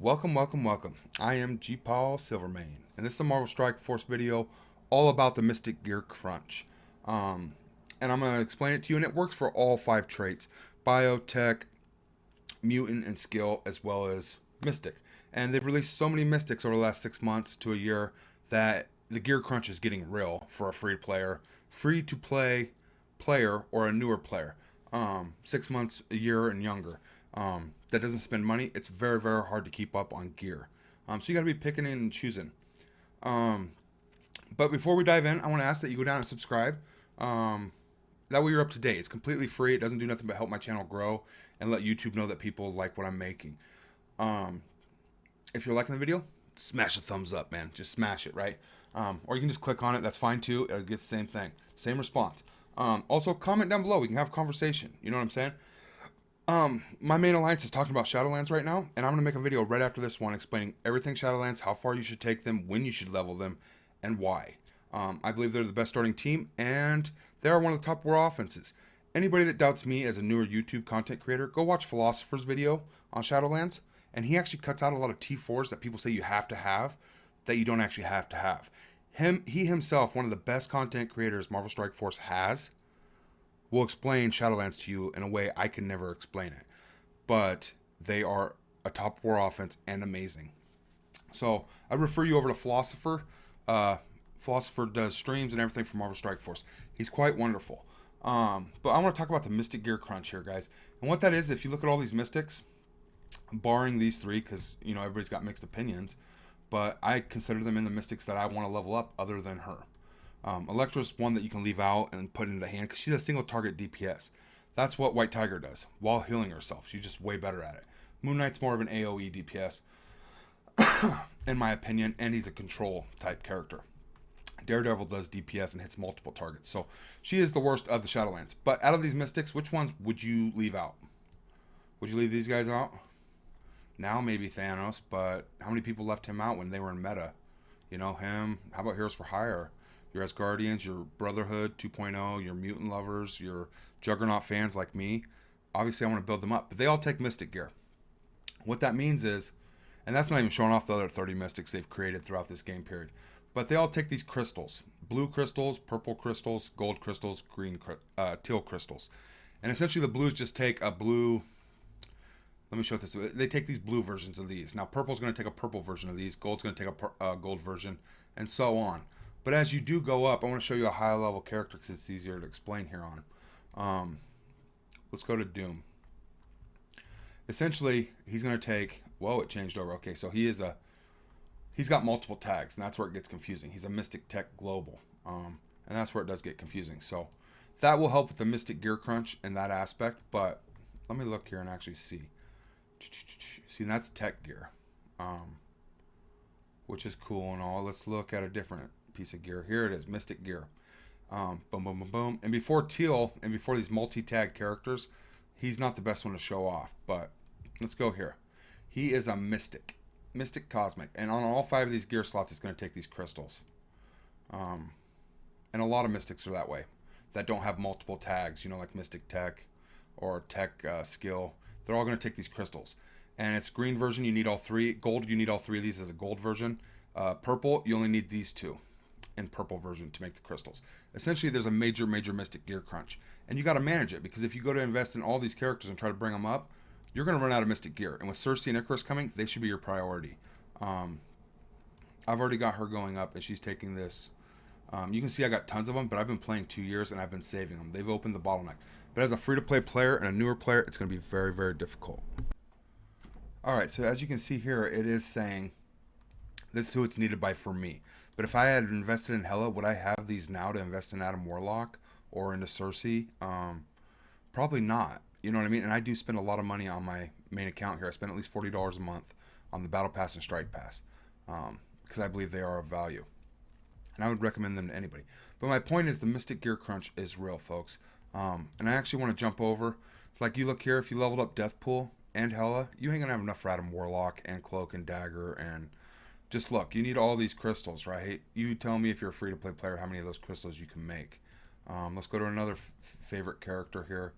Welcome, welcome, welcome. I am GpaSilverMane, and this is a Marvel Strike Force video all about the Mystic Gear Crunch. And I'm going to explain it to you, and it works for all 5 traits: Biotech, Mutant, and Skill, as well as Mystic. And they've released so many Mystics over the last 6 months to a year that the Gear Crunch is getting real for a free-to-play player, or a newer player. 6 months, a year, and younger. That doesn't spend money. It's very, very hard to keep up on gear. So you got to be picking and choosing. But before we dive in, I want to ask that you go down and subscribe. That way you're up to date. It's completely free. It doesn't do nothing but help my channel grow and let YouTube know that people like what I'm making. If you're liking the video, smash a thumbs up, man. Just smash it, right? Or you can just click on it. That's fine too. It'll get the same thing. Same response. Also, comment down below. We can have a conversation. You know what I'm saying? My main alliance is talking about ShadowLands right now, and I'm going to make a video right after this one explaining everything ShadowLands, how far you should take them, when you should level them, and why. I believe they're the best starting team, and they are one of the top war offenses. Anybody that doubts me as a newer YouTube content creator, go watch Philosopher's video on ShadowLands, and he actually cuts out a lot of T4s that people say you have to have, that you don't actually have to have. He himself, one of the best content creators Marvel Strike Force has, will explain ShadowLands to you in a way I can never explain it. But they are a top war offense and amazing. So I refer you over to Philosopher. Philosopher does streams and everything for Marvel Strike Force. He's quite wonderful. But I want to talk about the Mystic Gear Crunch here, guys. And what that is, if you look at all these Mystics, barring these 3, because you know everybody's got mixed opinions, but I consider them in the Mystics that I want to level up other than her. Electra's one that you can leave out and put into the hand because she's a single target DPS. That's what White Tiger does while healing herself. She's just way better at it. Moon Knight's more of an AoE DPS, in my opinion, and he's a control type character. Daredevil does DPS and hits multiple targets. So she is the worst of the Shadowlands. But out of these Mystics, which ones would you leave out? Would you leave these guys out? Now maybe Thanos, but how many people left him out when they were in meta? You know, him. How about Heroes for Hire? Your Asgardians, your Brotherhood 2.0, your Mutant Lovers, your Juggernaut fans like me. Obviously, I want to build them up. But they all take Mystic Gear. What that means is, and that's not even showing off the other 30 Mystics they've created throughout this game period, but they all take these crystals. Blue crystals, purple crystals, gold crystals, green, teal crystals. And essentially the blues just take a blue... Let me show this. They take these blue versions of these. Now, purple's going to take a purple version of these. Gold's going to take a gold version, and so on. But as you do go up, I want to show you a high-level character because it's easier to explain here on. Let's go to Doom. Essentially, he's going to take... Whoa, it changed over. Okay, so he's got multiple tags, and that's where it gets confusing. He's a Mystic Tech Global, and that's where it does get confusing. So that will help with the Mystic Gear Crunch in that aspect, but let me look here and actually see. See, that's Tech Gear, which is cool and all. Let's look at a different piece of gear. Here it is, Mystic Gear. Boom, boom, boom, boom. And before Teal, and before these multi-tag characters, he's not the best one to show off. But let's go here. He is a Mystic Cosmic. And on all 5 of these gear slots, it's going to take these crystals. And a lot of Mystics are that way, that don't have multiple tags, you know, like Mystic Tech or Tech Skill. They're all going to take these crystals. And it's green version, you need all 3. Gold, you need all 3 of these as a gold version. Purple, you only need these 2 in purple version to make the crystals. Essentially, there's a major Mystic Gear Crunch. And you got to manage it, because if you go to invest in all these characters and try to bring them up, you're going to run out of Mystic Gear. And with Cersei and Icarus coming, they should be your priority. I've already got her going up, and she's taking this. You can see I got tons of them, but I've been playing 2 years, and I've been saving them. They've opened the bottleneck. But as a free-to-play player and a newer player, it's going to be very, very difficult. Alright, so as you can see here, it is saying this is who it's needed by for me. But if I had invested in Hela, would I have these now to invest in Adam Warlock or into Cersei? Probably not. You know what I mean? And I do spend a lot of money on my main account here. I spend at least $40 a month on the Battle Pass and Strike Pass, because I believe they are of value. And I would recommend them to anybody. But my point is, the Mystic Gear Crunch is real, folks. And I actually want to jump over. Like, you look here, if you leveled up Deathpool and Hela, you ain't going to have enough for Adam Warlock and Cloak and Dagger. And just look, you need all these crystals, right? You tell me, if you're a free-to-play player, how many of those crystals you can make. Let's go to another favorite character here.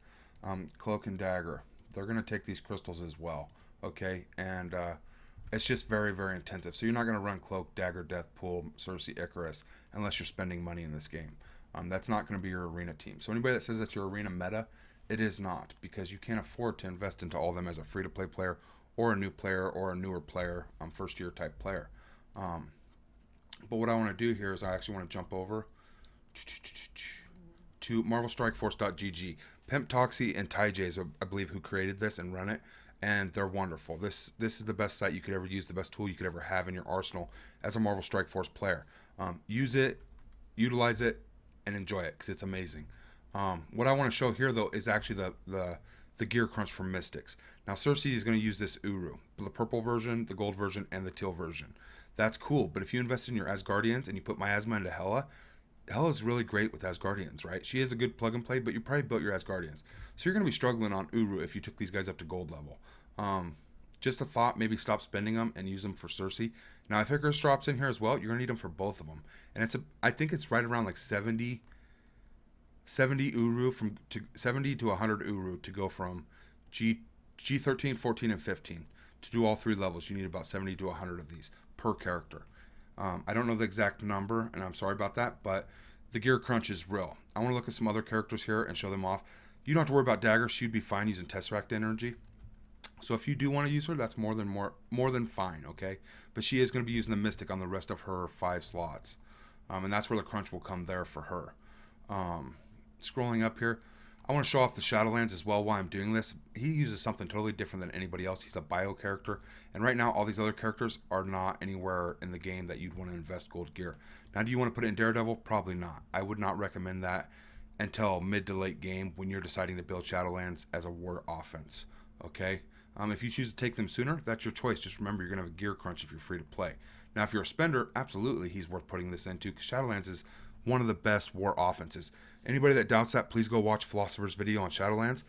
Cloak and Dagger. They're going to take these crystals as well. Okay? And It's just very, very intensive. So you're not going to run Cloak, Dagger, Deathpool, Cersei, Icarus unless you're spending money in this game. That's not going to be your arena team. So anybody that says that's your arena meta, it is not, because you can't afford to invest into all of them as a free-to-play player or a new player or a newer player, first-year type player. But what I want to do here is I actually want to jump over to MarvelStrikeForce.gg. Pimp Toxie and Ty J is, I believe, who created this and run it, and they're wonderful. This is the best site you could ever use, the best tool you could ever have in your arsenal as a Marvel Strike Force player. Use it, utilize it, and enjoy it, because it's amazing. What I want to show here, though, is actually the gear crunch from Mystics. Now, Cersei is going to use this Uru, the purple version, the gold version, and the teal version. That's cool, but if you invest in your Asgardians and you put Miasma into Hella's really great with Asgardians, right? She is a good plug and play, but you probably built your Asgardians. So you're going to be struggling on Uru if you took these guys up to gold level. Just a thought, maybe stop spending them and use them for Cersei. Now, if Icarus drops in here as well, you're going to need them for both of them. And I think it's right around like 70 Uru to 70 to 100 Uru to go from G13, 14, and 15. To do all three levels, you need about 70 to 100 of these per character. I don't know the exact number, and I'm sorry about that, but the gear crunch is real. I want to look at some other characters here and show them off. You don't have to worry about Dagger. She'd be fine using Tesseract energy. So if you do want to use her, that's more than fine, okay? But she is going to be using the Mystic on the rest of her 5 slots. And that's where the crunch will come there for her. Scrolling up here, I want to show off the ShadowLands as well while I'm doing this. He uses something totally different than anybody else. He's a bio character. And right now, all these other characters are not anywhere in the game that you'd want to invest gold gear. Now, do you want to put it in Daredevil? Probably not. I would not recommend that until mid to late game when you're deciding to build ShadowLands as a war offense. Okay? If you choose to take them sooner, that's your choice. Just remember, you're going to have a gear crunch if you're free to play. Now, if you're a spender, absolutely, he's worth putting this into, because ShadowLands is one of the best war offenses. Anybody that doubts that, please go watch Philosopher's video on ShadowLands.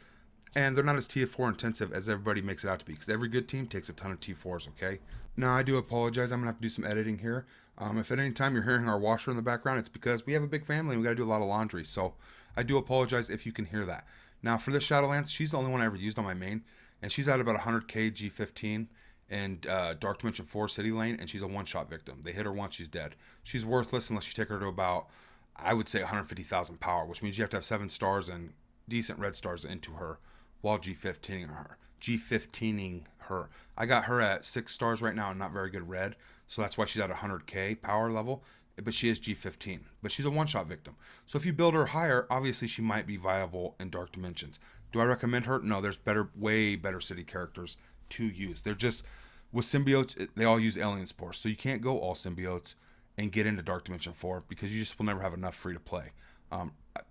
And they're not as TF4 intensive as everybody makes it out to be, because every good team takes a ton of T4s, okay? Now, I do apologize. I'm going to have to do some editing here. If at any time you're hearing our washer in the background, it's because we have a big family and we got to do a lot of laundry. So I do apologize if you can hear that. Now, for this ShadowLands, she's the only one I ever used on my main. And she's at about 100k G15 and Dark Dimension 4 City Lane, and she's a one-shot victim. They hit her once, she's dead. She's worthless unless you take her to about, I would say, 150,000 power, which means you have to have 7 stars and decent red stars into her while G15ing her. G15ing her. I got her at 6 stars right now and not very good red, so that's why she's at 100k power level, but she is G15. But she's a one-shot victim. So if you build her higher, obviously she might be viable in Dark Dimensions. Do I recommend her? No, there's way better city characters to use. They're just, with symbiotes, they all use alien spores, so you can't go all symbiotes and get into Dark Dimension 4 because you just will never have enough free to play.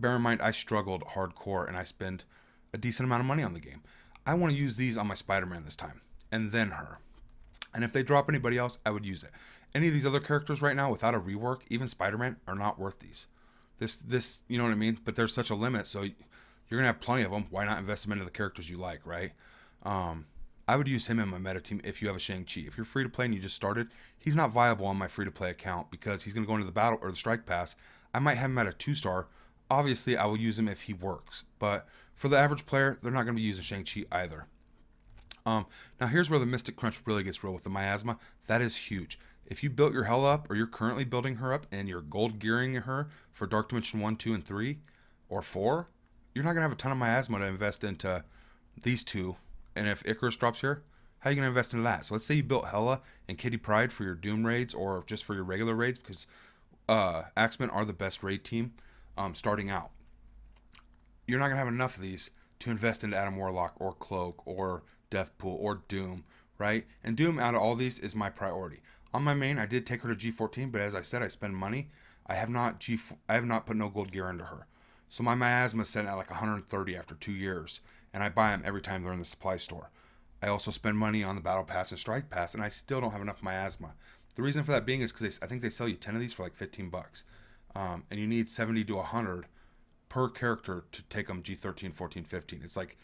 Bear in mind, I struggled hardcore and I spend a decent amount of money on the game. I want to use these on my Spider-Man this time, and then her. And if they drop anybody else, I would use it. Any of these other characters right now, without a rework, even Spider-Man, are not worth these. This, you know what I mean? But there's such a limit, so you're going to have plenty of them. Why not invest them into the characters you like, right? I would use him in my meta team if you have a Shang-Chi. If you're free to play and you just started, he's not viable on my free to play account because he's going to go into the battle or the strike pass. I might have him at a 2-star. Obviously, I will use him if he works. But for the average player, they're not going to be using Shang-Chi either. Now, here's where the Mystic Crunch really gets real with the Miasma. That is huge. If you built your hell up, or you're currently building her up, and you're gold gearing her for Dark Dimension 1, 2, and 3, or 4, you're not going to have a ton of Miasma to invest into these two. And if Icarus drops here, how are you going to invest into that? So let's say you built Hela and Kitty Pryde for your Doom raids, or just for your regular raids, because Axemen are the best raid team starting out. You're not going to have enough of these to invest into Adam Warlock, or Cloak, or Deathpool, or Doom, right? And Doom, out of all these, is my priority. On my main, I did take her to G14, but as I said, I spend money. I have not put no gold gear into her. So my Miasma is set at like 130 after 2 years, and I buy them every time they're in the supply store. I also spend money on the Battle Pass and Strike Pass, and I still don't have enough Miasma. The reason for that being is because I think they sell you 10 of these for like $15. And you need 70 to 100 per character to take them G13, 14, 15. It's like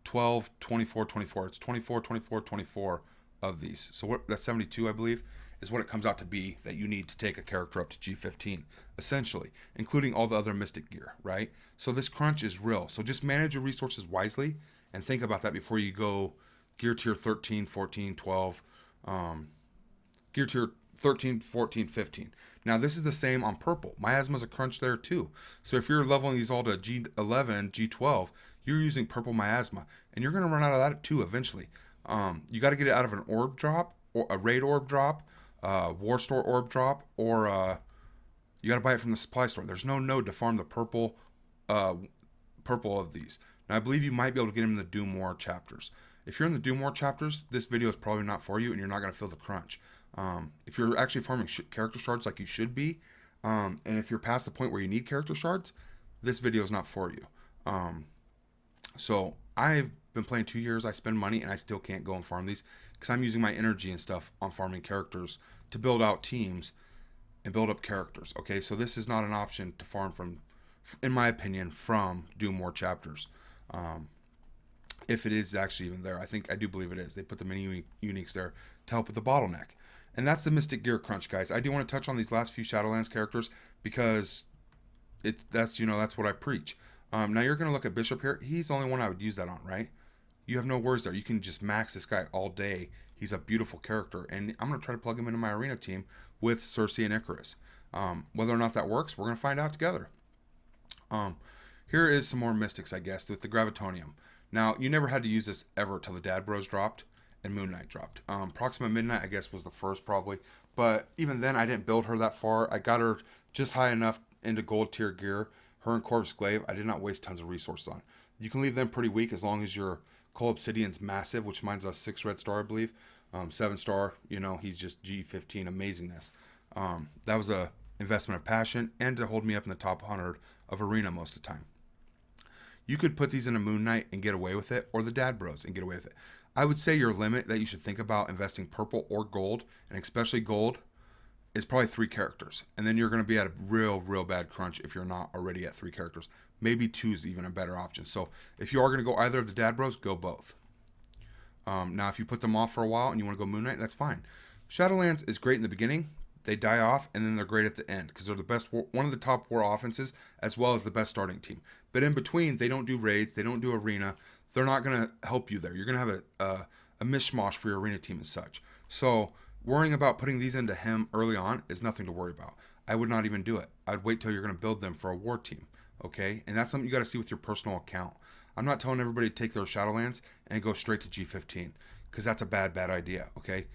12, 24, 24. It's 24, 24, 24 of these. So that's 72, I believe, is what it comes out to be that you need to take a character up to G15, essentially, including all the other Mystic gear, right? So this crunch is real. So just manage your resources wisely and think about that before you go gear tier 13, 14, 12. gear tier 13, 14, 15. Now this is the same on purple. Miasma's a crunch there too. So if you're leveling these all to G11, G12, you're using purple miasma, and you're gonna run out of that too eventually. You got to get it out of an orb drop, or a raid orb drop, war store orb drop, or you got to buy it from the supply store. There's no node to farm the purple of these. Now I believe you might be able to get them in the Doom War chapters. If you're in the Doom War chapters, this video is probably not for you, and you're not going to feel the crunch. If you're actually farming character shards like you should be, and if you're past the point where you need character shards, this video is not for you. So I've been playing 2 years. I spend money, and I still can't go and farm these because I'm using my energy and stuff on farming characters to build out teams and build up characters. Okay, so this is not an option to farm from, in my opinion, from Doom War chapters. If it is actually even there, I do believe it is. They put the mini uniques there to help with the bottleneck. And that's the Mystic Gear crunch, guys. I do want to touch on these last few Shadowlands characters because that's what I preach. Now you're going to look at Bishop here. He's the only one I would use that on, right? You have no worries there. You can just max this guy all day. He's a beautiful character. And I'm going to try to plug him into my arena team with Cersei and Icarus. Whether or not that works, we're going to find out together. Here is some more mystics, I guess, with the Gravitonium. Now, you never had to use this ever till the Dad Bros dropped and Moon Knight dropped. Proxima Midnight, I guess, was the first probably. But even then, I didn't build her that far. I got her just high enough into gold tier gear. Her and Corvus Glaive, I did not waste tons of resources on. You can leave them pretty weak as long as your Coal Obsidian's massive, which mine's a 6 red star, I believe. 7 star, he's just G15 amazingness. That was a investment of passion and to hold me up in the top 100 of arena most of the time. You could put these in a Moon Knight and get away with it, or the Dad Bros and get away with it. I would say your limit that you should think about investing purple or gold, and especially gold, is probably 3 characters. And then you're going to be at a real bad crunch if you're not already at 3 characters. Maybe 2 is even a better option. So if you are going to go either of the Dad Bros, go both. Now, if you put them off for a while and you want to go Moon Knight, that's fine. Shadowlands is great in the beginning. They die off, and then they're great at the end because they're the best, one of the top war offenses, as well as the best starting team. But in between, they don't do raids, they don't do arena. They're not going to help you there. You're going to have a mishmash for your arena team and such. So worrying about putting these into him early on is nothing to worry about. I would not even do it. I'd wait till you're going to build them for a war team, okay? And that's something you got to see with your personal account. I'm not telling everybody to take their Shadowlands and go straight to G15 because that's a bad idea, okay?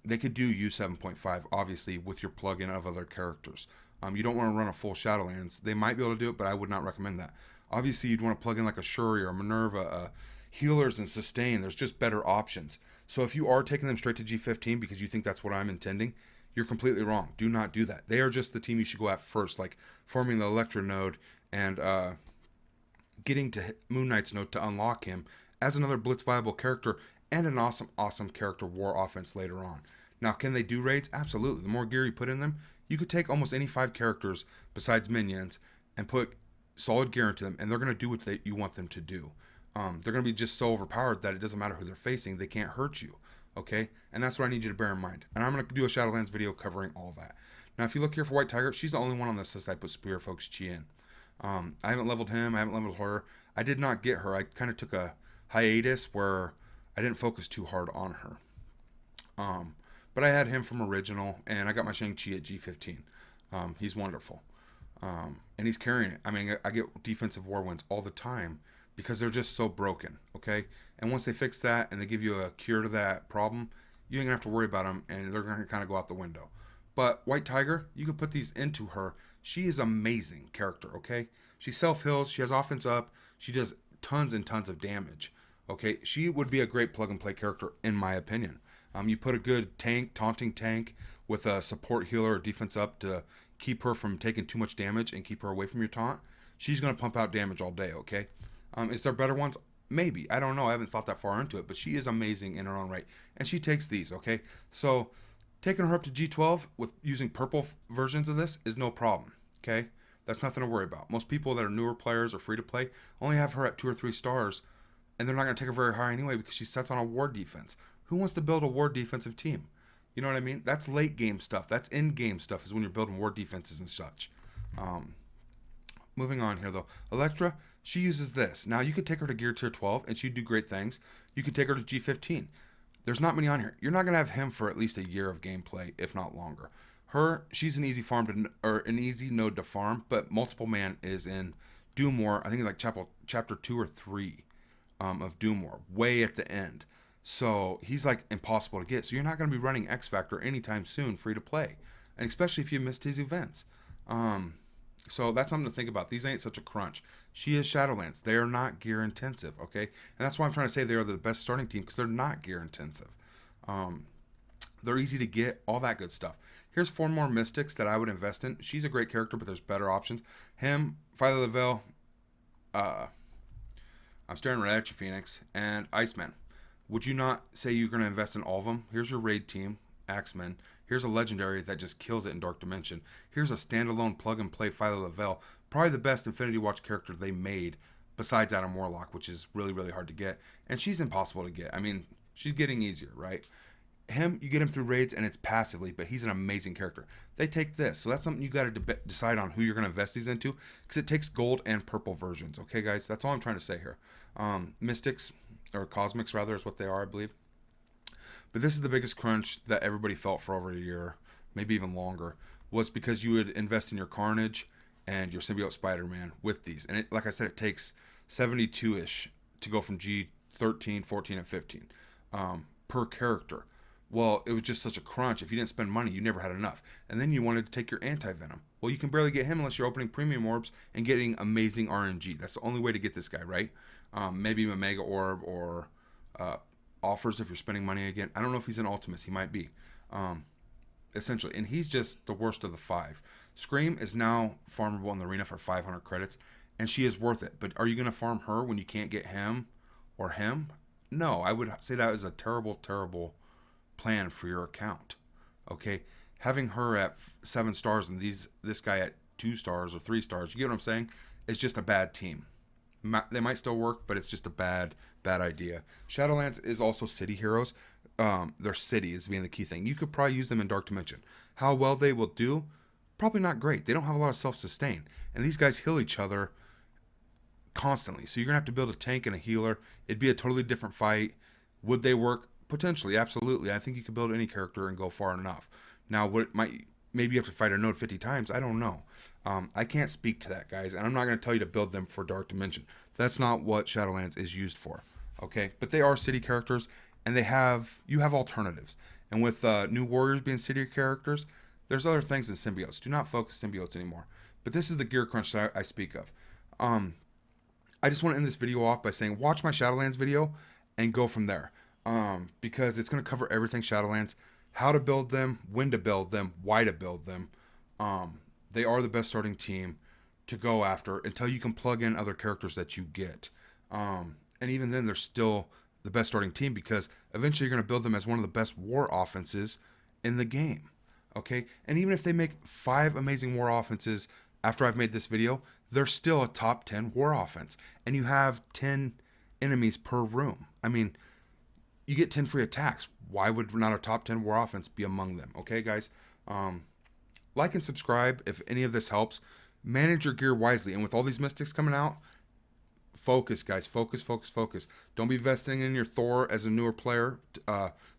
They could do U7.5, obviously, with your plugin of other characters. You don't want to run a full Shadowlands. They might be able to do it, but I would not recommend that. Obviously, you'd want to plug in like a Shuri or a Minerva, healers and sustain. There's just better options. So if you are taking them straight to G15 because you think that's what I'm intending, you're completely wrong. Do not do that. They are just the team you should go at first, like forming the Electra node and getting to Moon Knight's node to unlock him as another blitz viable character and an awesome character war offense later on. Now, can they do raids? Absolutely. The more gear you put in them, you could take almost any 5 characters besides minions and put solid gear into them, and they're going to do what you want them to do. They're going to be just so overpowered that it doesn't matter who they're facing. They can't hurt you, okay? And that's what I need you to bear in mind. And I'm going to do a Shadowlands video covering all that. Now, if you look here for White Tiger, she's the only one on this list I put Superior Focus Chi in. I haven't leveled him. I haven't leveled her. I did not get her. I kind of took a hiatus where I didn't focus too hard on her. But I had him from original, and I got my Shang-Chi at G15. He's wonderful. And he's carrying it. I mean, I get defensive war wins all the time because they're just so broken, okay? And once they fix that and they give you a cure to that problem, you ain't going to have to worry about them, and they're going to kind of go out the window. But White Tiger, you can put these into her. She is an amazing character, okay? She self-heals. She has offense up. She does tons and tons of damage, okay? She would be a great plug-and-play character, in my opinion. You put a good taunting tank with a support healer or defense up to keep her from taking too much damage and keep her away from your taunt. She's going to pump out damage all day, okay? Is there better ones? Maybe. I don't know. I haven't thought that far into it, but she is amazing in her own right. And she takes these, okay? So taking her up to G12 with using purple versions of this is no problem, okay? That's nothing to worry about. Most people that are newer players or free to play only have her at 2 or 3 stars, and they're not going to take her very high anyway because she sets on a ward defense. Who wants to build a ward defensive team? You know what I mean? That's late game stuff. That's end game stuff is when you're building ward defenses and such. Moving on here though. Electra, she uses this. Now you could take her to gear tier 12 and she'd do great things. You could take her to G15. There's not many on here. You're not gonna have him for at least a year of gameplay, if not longer. She's an easy farm to, or an easy node to farm, but multiple man is in Doom War. I think like chapter 2 or 3 of Doom War, way at the end. So he's like impossible to get. So you're not going to be running X Factor anytime soon, free to play, and especially if you missed his events. So that's something to think about. These ain't such a crunch. She is Shadowlands. They are not gear intensive, okay? And that's why I'm trying to say they are the best starting team, because they're not gear intensive. They're easy to get, all that good stuff. Here's 4 more Mystics that I would invest in. She's a great character, but there's better options. Him, Philo Lavelle, I'm staring right at you, Phoenix, and Iceman. Would you not say you're going to invest in all of them? Here's your raid team, Axemen. Here's a legendary that just kills it in Dark Dimension. Here's a standalone plug-and-play Philo Lavelle. Probably the best Infinity Watch character they made, besides Adam Warlock, which is really, really hard to get. And she's impossible to get. I mean, she's getting easier, right? Him, you get him through raids, and it's passively, but he's an amazing character. They take this, so that's something you got to decide on who you're going to invest these into, because it takes gold and purple versions. Okay, guys, that's all I'm trying to say here. Mystics, or Cosmics rather, is what they are, I believe. But this is the biggest crunch that everybody felt for over a year, maybe even longer, was because you would invest in your Carnage and your Symbiote Spider-Man with these. And it, like I said, it takes 72-ish to go from G13, 14, and 15 per character. Well, it was just such a crunch. If you didn't spend money, you never had enough. And then you wanted to take your Anti-Venom. Well, you can barely get him unless you're opening premium orbs and getting amazing RNG. That's the only way to get this guy, right? Maybe a Mega Orb or offers if you're spending money again. I don't know if he's an Ultimus. He might be. Essentially. And he's just the worst of the 5. Scream is now farmable in the arena for 500 credits. And she is worth it. But are you going to farm her when you can't get him or him? No, I would say that is a terrible, terrible plan for your account. Okay? Having her at 7 stars and this guy at 2 stars or 3 stars, you get what I'm saying? It's just a bad team. They might still work, but it's just a bad idea. Shadowlands is also city heroes. Their city is being the key thing. You could probably use them in Dark Dimension. How well they will do? Probably not great. They don't have a lot of self-sustain. And these guys heal each other constantly. So you're going to have to build a tank and a healer. It'd be a totally different fight. Would they work? Potentially, absolutely. I think you could build any character and go far enough. Now, maybe you have to fight a node 50 times. I don't know. I can't speak to that, guys, and I'm not going to tell you to build them for Dark Dimension. That's not what Shadowlands is used for, okay? But they are city characters, and you have alternatives. And with New Warriors being city characters, there's other things than symbiotes. Do not focus symbiotes anymore. But this is the gear crunch that I speak of. I just want to end this video off by saying watch my Shadowlands video and go from there, because it's going to cover everything Shadowlands, how to build them, when to build them, why to build them. They are the best starting team to go after until you can plug in other characters that you get. And even then, they're still the best starting team, because eventually you're going to build them as one of the best war offenses in the game. Okay? And even if they make 5 amazing war offenses after I've made this video, they're still a top 10 war offense. And you have 10 enemies per room. I mean, you get 10 free attacks. Why would not a top 10 war offense be among them? Okay, guys? Like and subscribe if any of this helps. Manage your gear wisely. And with all these Mystics coming out, focus, guys. Focus. Don't be investing in your Thor as a newer player.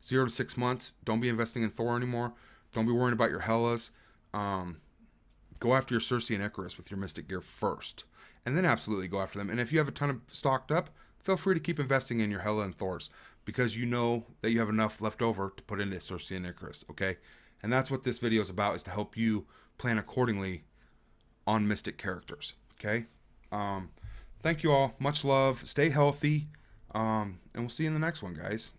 0 to 6 months. Don't be investing in Thor anymore. Don't be worrying about your Hellas. Go after your Cersei and Icarus with your Mystic gear first. And then absolutely go after them. And if you have a ton of stocked up, feel free to keep investing in your Hela and Thors, because you know that you have enough left over to put into Cersei and Icarus, okay? And that's what this video is about, is to help you plan accordingly on Mystic characters, okay? Thank you all. Much love. Stay healthy. And we'll see you in the next one, guys.